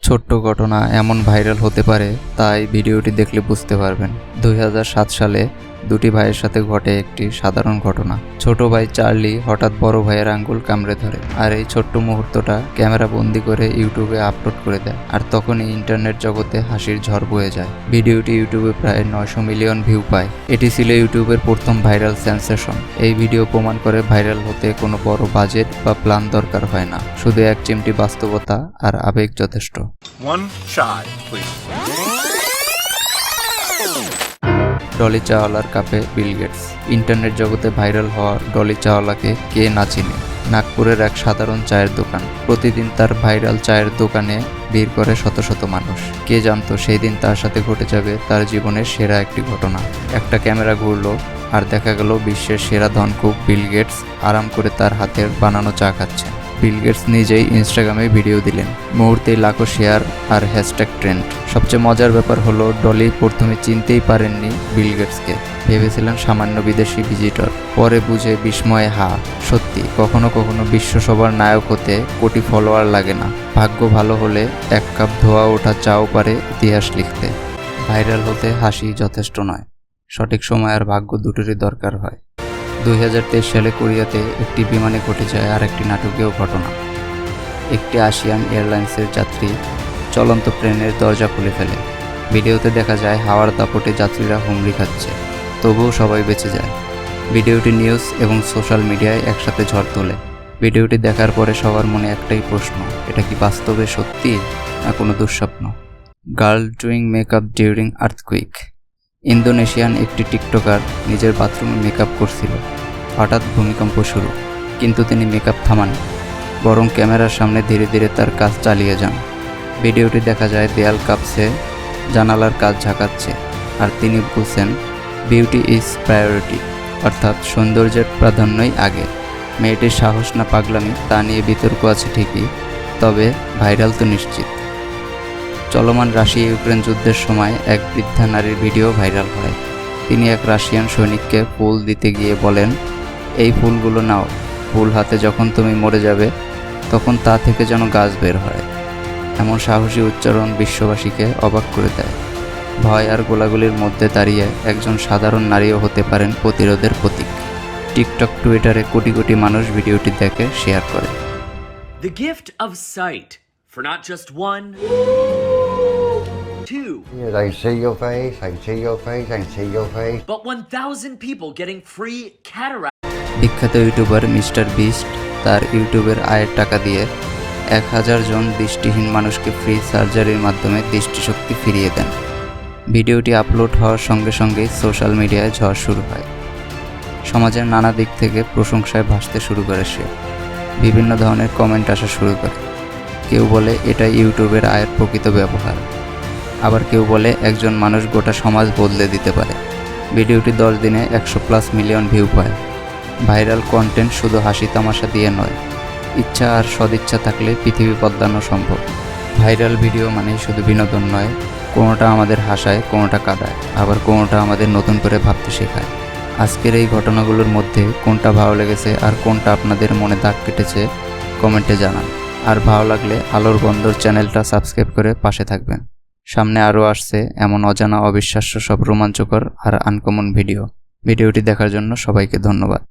ছোট্ট ঘটনা এমন ভাইরাল হতে পারে তাই ভিডিওটি দেখলে বুঝতে পারবেন। 2007 সালে দুটি ভাইয়ের সাথে ঘটে একটি সাধারণ ঘটনা। ছোট ভাই চার্লি হঠাৎ বড় ভাইয়ের আঙ্গুল কামড়ে ধরে, আর এই ছোট্ট মুহূর্তটা ক্যামেরা বন্দি করে ইউটিউবে আপলোড করে দেয়। আর তখনই ইন্টারনেট জগতে হাসির ঝড় বয়ে যায়। ভিডিওটি ইউটিউবে প্রায় 900 মিলিয়ন ভিউ পায়। এটি ছিল ইউটিউবের প্রথম ভাইরাল সেন্সেশন। এই ভিডিও প্রমাণ করে ভাইরাল হতে কোনো বড় বাজেট বা প্ল্যান দরকার হয় না, শুধু এক চিমটি বাস্তবতা আর আবেগ যথেষ্ট। One shot, please. ডলি চাওয়ালার কাপে বিল গেটস। ইন্টারনেট জগতে ভাইরাল হওয়া ডলি চাওয়ালাকে কে না চিনে। নাগপুরের এক সাধারণ চায়ের দোকান। প্রতিদিন তার ভাইরাল চায়ের দোকানে ভিড় করে শত শত মানুষ। কে জানতো সেই দিন তার সাথে ঘটে যাবে তার জীবনের সেরা একটি ঘটনা। একটা ক্যামেরা ঘুরলো আর দেখা গেল বিশ্বের সেরা ধনকুক বিল গেটস আরাম করে তার হাতের বানানো চা খাচ্ছে। বিল গেটস নিজেই ইনস্টাগ্রামে ভিডিও দিলেন। মুহূর্তেই লাখো শেয়ার আর হ্যাশট্যাগ ট্রেন্ড। সবচেয়ে মজার ব্যাপার হলো ডলি প্রথমে চিনতেই পারেননি বিল গেটসকে, ভেবেছিলেন সামান্য বিদেশি ভিজিটর। পরে বুঝে বিস্ময়ে হা, সত্যি কখনো কখনো বিশ্বসভার নায়ক হতে কোটি ফলোয়ার লাগে না, ভাগ্য ভালো হলে এক কাপ ধোয়া ওঠা চাও পারে ইতিহাস লিখতে। ভাইরাল হতে হাসি যথেষ্ট নয়, সঠিক সময় আর ভাগ্য দুটোরই দরকার হয়। 2023 সালে কোরিয়াতে একটি বিমানে ঘটে যায় আর একটি নাটকীয় ঘটনা। একটি আসিয়ান এয়ারলাইন্সের যাত্রী চলন্ত ট্রেনের দরজা খুলে ফেলে। ভিডিওতে দেখা যায় হাওয়ার দাপটে যাত্রীরা হুমড়ি খাচ্ছে, তবুও সবাই বেঁচে যায়। ভিডিওটি নিউজ এবং সোশ্যাল মিডিয়ায় একসাথে ঝড় তোলে। ভিডিওটি দেখার পরে সবার মনে একটাই প্রশ্ন, এটা কি বাস্তবে সত্যি না কোনো দুঃস্বপ্ন? Girl doing makeup during earthquake. Indonesian একটি টিকটকার নিজের বাথরুমে মেকআপ করছিল। হঠাৎ ভূমিকম্প শুরু, কিন্তু তিনি মেকআপ থামান, বরং ক্যামেরার সামনে ধীরে ধীরে তার কাজ চালিয়ে যান। ভিডিওটি দেখা যায় দেয়াল কাঁপছে, জানালার কাজ ঝাঁকাচ্ছে, আর তিনি বলছেন বিউটি ইজ প্রায়োরিটি, অর্থাৎ সৌন্দর্যের প্রাধান্যই আগে। মেয়েটির সাহস না পাগলামি তা নিয়ে বিতর্ক আছে ঠিকই, তবে ভাইরাল তো নিশ্চিত। চলমান রাশিয়া ইউক্রেন যুদ্ধের সময় এক বৃদ্ধা নারীর ভিডিও ভাইরাল হয়। তিনি এক রাশিয়ান সৈনিককে ফুল দিতে গিয়ে বলেন, এই ফুলগুলো নাও, ফুল হাতে যখন তুমি মরে যাবে তখন তা থেকে যেন গাছ বের হয়। এমন সাহসী উচ্চারণ বিশ্ববাসীকে অবাক করে দেয়। ভয় আর গোলাগুলির মধ্যে দাঁড়িয়ে একজন সাধারণ নারীও হতে পারেন প্রতিরোধের প্রতীক। টিকটক, টুইটারে কোটি কোটি মানুষ ভিডিওটি দেখে শেয়ার করে। The gift of sight for not just one, two, I see your face, I see your face, I see your face. but 1,000 people getting free cataract. বিখ্যাত ইউটিউবার মিস্টার বিস্ট তার ইউটিউবের আয়ের টাকা দিয়ে 1000 জন দৃষ্টিহীন মানুষকে ফ্রি সার্জারির মাধ্যমে দৃষ্টিশক্তি ফিরিয়ে দেন। ভিডিওটি আপলোড হওয়ার সঙ্গে সঙ্গেই সোশ্যাল মিডিয়ায় ঝড় শুরু হয়। সমাজের নানা দিক থেকে প্রশংসায় ভাসতে শুরু করে সে। বিভিন্ন ধরনের কমেন্ট আসা শুরু করে। কেউ বলে এটা ইউটিউবের আয়ের প্রকৃত ব্যবহার, আবার কেউ বলে একজন মানুষ গোটা সমাজ বদলে দিতে পারে। ভিডিওটি 10 দিনে 100+ মিলিয়ন ভিউ পায়। ভাইরাল কন্টেন্ট শুধু হাসি তামাশা দিয়ে নয়, ইচ্ছা আর সদিচ্ছা থাকলে পৃথিবী বদলানো সম্ভব। ভাইরাল ভিডিও মানেই শুধু বিনোদন নয়, কোনোটা আমাদের হাসায়, কোনোটা কাঁদায়, আবার কোনোটা আমাদের নতুন করে ভাবতে শেখায়। আজকের এই ঘটনাগুলোর মধ্যে কোনটা ভালো লেগেছে আর কোনটা আপনাদের মনে দাগ কেটেছে কমেন্টে জানান। আর ভালো লাগলে আলোর বন্দর চ্যানেলটা সাবস্ক্রাইব করে পাশে থাকবেন। সামনে আরও আসছে এমন অজানা অবিশ্বাস্য সব রোমাঞ্চকর আর আনকমন ভিডিওটি দেখার জন্য সবাইকে ধন্যবাদ।